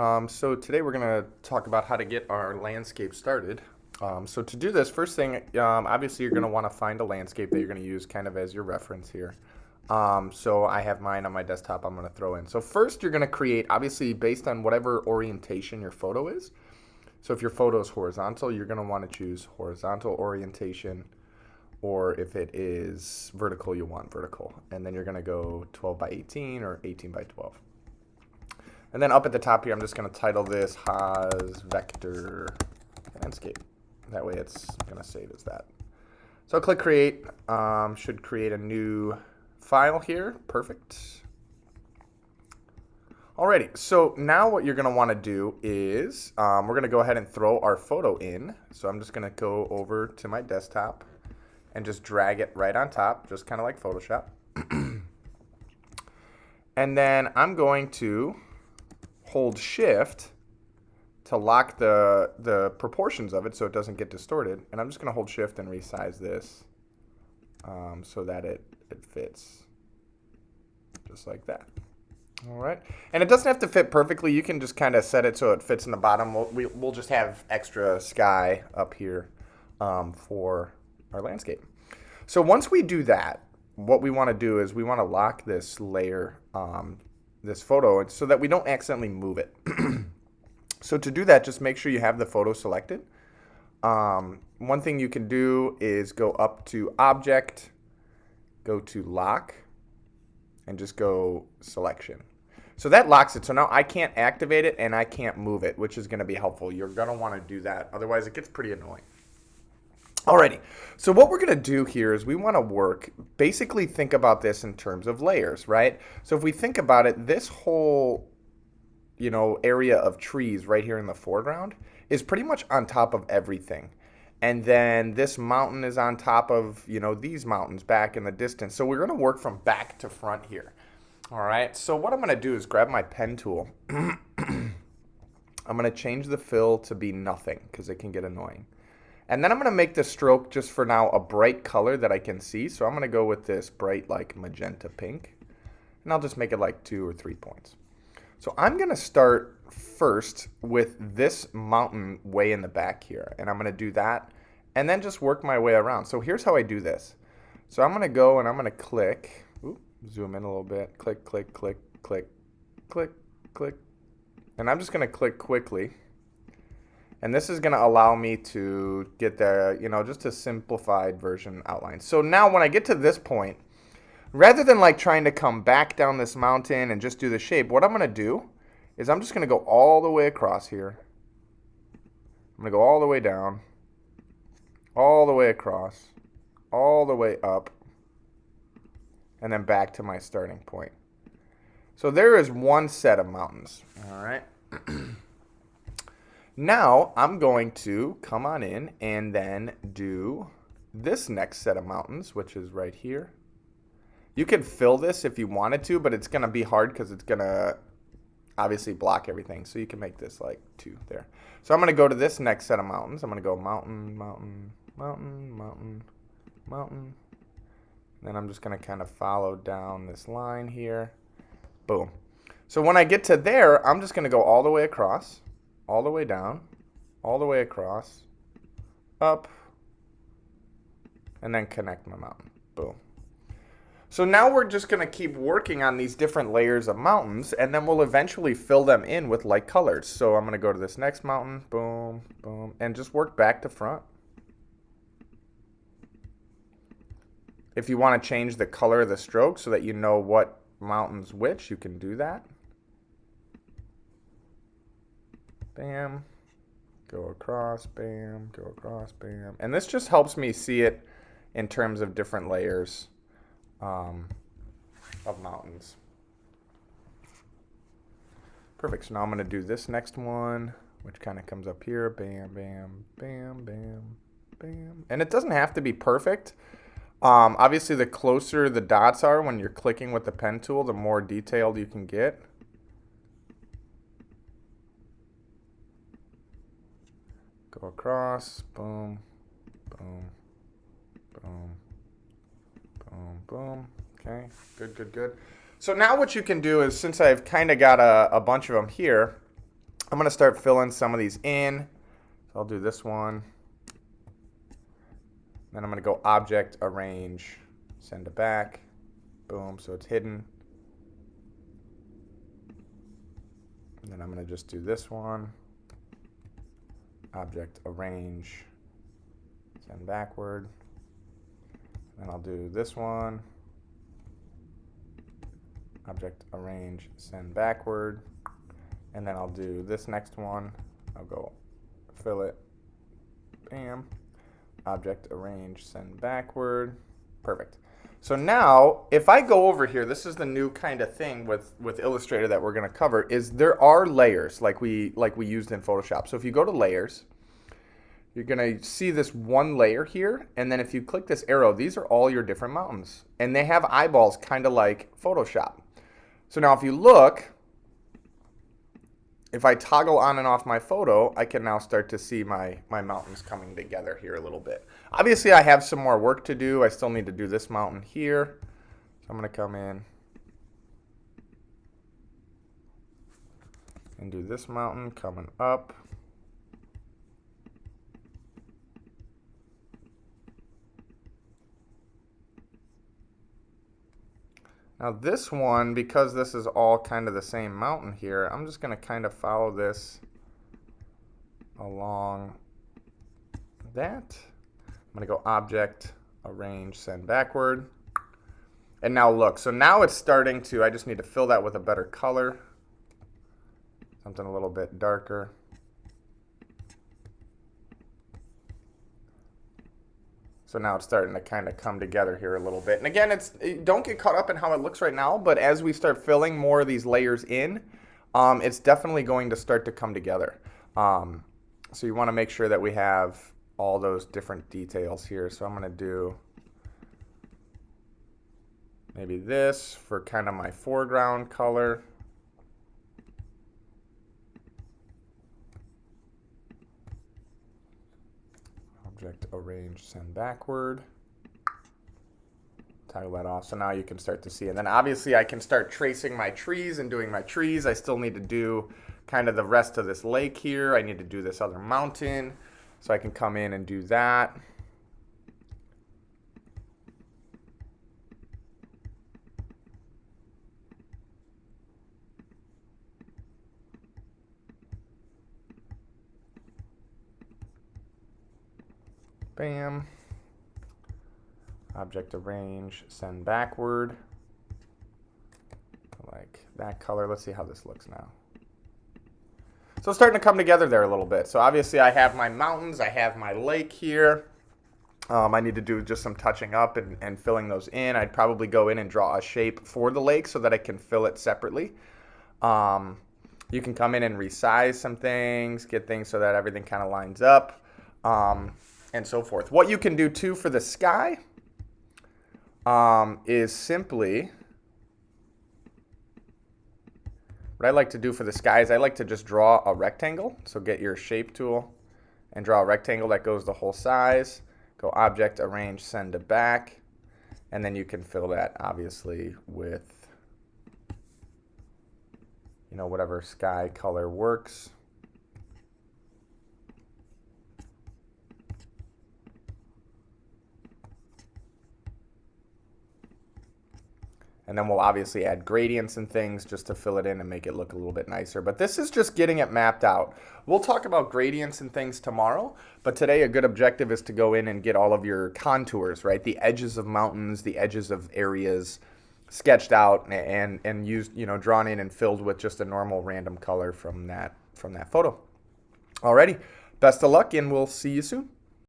So today we're going to talk about how to get our landscape started. So to do this, first thing, obviously you're going to want to find a landscape that you're going to use kind of as your reference here. So I have mine on my desktop I'm going to throw in. So first you're going to create, obviously based on whatever orientation your photo is. So if your photo is horizontal, you're going to want to choose horizontal orientation. Or if it is vertical, you want vertical. And then you're going to go 12 by 18 or 18 by 12. And then up at the top here, I'm just going to title this Haas Vector Landscape. That way it's going to save as that. So I'll click Create. Should create a new file here. Perfect. Alrighty, so now what you're going to want to do is we're going to go ahead and throw our photo in. So I'm just going to go over to my desktop and just drag it right on top, just kind of like Photoshop. And then I'm going to hold Shift to lock the proportions of it so it doesn't get distorted. And I'm just going to hold Shift and resize this so that it fits just like that. All right. And it doesn't have to fit perfectly. You can just kind of set it so it fits in the bottom. We'll just have extra sky up here for our landscape. So once we do that, what we want to do is we want to lock this layer, this photo, so that we don't accidentally move it. So to do that, just make sure you have the photo selected. One thing you can do is go up to Object, go to Lock, and just go Selection. So that locks it. So now I can't activate it and I can't move it, which is going to be helpful. You're going to want to do that. Otherwise, it gets pretty annoying. Alrighty, so what we're going to do here is we want to basically think about this in terms of layers, right? So if we think about it, this whole, area of trees right here in the foreground is pretty much on top of everything. And then this mountain is on top of, these mountains back in the distance. So we're going to work from back to front here. All right, so what I'm going to do is grab my pen tool. I'm going to change the fill to be nothing because it can get annoying. And then I'm going to make the stroke just for now a bright color that I can see. So I'm going to go with this bright like magenta pink. And I'll just make it like 2 or 3 points. So I'm going to start first with this mountain way in the back here. And I'm going to do that and then just work my way around. So here's how I do this. So I'm going to go and I'm going to click. Zoom in a little bit. Click, click, click, click, click, click. And I'm just going to click quickly. And this is going to allow me to get the, just a simplified version outline. So now when I get to this point, rather than like trying to come back down this mountain and just do the shape, what I'm going to do is I'm just going to go all the way across here. I'm going to go all the way down, all the way across, all the way up, and then back to my starting point. So there is one set of mountains, all right? Now I'm going to come on in and then do this next set of mountains, which is right here. You could fill this if you wanted to, but it's going to be hard because it's going to obviously block everything. So you can make this like 2 there. So I'm going to go to this next set of mountains. I'm going to go mountain, mountain, mountain, mountain, mountain. Then I'm just going to kind of follow down this line here. Boom. So when I get to there, I'm just going to go all the way across. All the way down, all the way across, up, and then connect my mountain. Boom. So now we're just going to keep working on these different layers of mountains, and then we'll eventually fill them in with light colors. So I'm going to go to this next mountain, boom, boom, and just work back to front. If you want to change the color of the stroke so that you know what mountain's which, you can do that. Bam, go across, bam, go across, bam. And this just helps me see it in terms of different layers of mountains. Perfect, so now I'm going to do this next one, which kind of comes up here, bam, bam, bam, bam, bam. And it doesn't have to be perfect. Obviously, the closer the dots are when you're clicking with the pen tool, the more detailed you can get. Go across, boom, boom, boom, boom, boom. Okay, good, good, good. So now what you can do is, since I've kind of got a bunch of them here, I'm going to start filling some of these in. So I'll do this one. Then I'm going to go Object, Arrange, Send to Back. Boom, so it's hidden. And then I'm going to just do this one. Object, Arrange, Send Backward. Then I'll do this one. Object, Arrange, Send Backward. And then I'll do this next one. I'll go fill it. Bam. Object, Arrange, Send Backward. Perfect. So now, if I go over here, this is the new kind of thing with Illustrator that we're going to cover, is there are layers like we used in Photoshop. So if you go to Layers, you're going to see this one layer here. And then if you click this arrow, these are all your different mountains. And they have eyeballs kind of like Photoshop. So now if you look, if I toggle on and off my photo, I can now start to see my mountains coming together here a little bit. Obviously, I have some more work to do. I still need to do this mountain here. So I'm going to come in and do this mountain coming up. Now this one, because this is all kind of the same mountain here, I'm just going to kind of follow this along that. I'm going to go Object, Arrange, Send Backward. And now look, so now it's starting to, I just need to fill that with a better color. Something a little bit darker. So now it's starting to kind of come together here a little bit. And again, don't get caught up in how it looks right now, but as we start filling more of these layers in, it's definitely going to start to come together. So you want to make sure that we have all those different details here. So I'm going to do maybe this for kind of my foreground color. Object, Arrange, Send Backward. Toggle that off. So now you can start to see. And then obviously I can start tracing my trees and doing my trees. I still need to do kind of the rest of this lake here. I need to do this other mountain. So I can come in and do that. Bam. Object, Arrange, Send Backward. Like that color. Let's see how this looks now. So it's starting to come together there a little bit. So obviously I have my mountains, I have my lake here. I need to do just some touching up and filling those in. I'd probably go in and draw a shape for the lake so that I can fill it separately. You can come in and resize some things, get things so that everything kind of lines up. And so forth. What you can do too for the sky is simply, what I like to do for the sky is I like to just draw a rectangle. So get your shape tool and draw a rectangle that goes the whole size. Go Object, Arrange, Send to Back. And then you can fill that obviously with, you know, whatever sky color works. And then we'll obviously add gradients and things just to fill it in and make it look a little bit nicer. But this is just getting it mapped out. We'll talk about gradients and things tomorrow, but today a good objective is to go in and get all of your contours, right? The edges of mountains, the edges of areas sketched out and used, you know, drawn in and filled with just a normal random color from that photo. Alrighty, best of luck and we'll see you soon.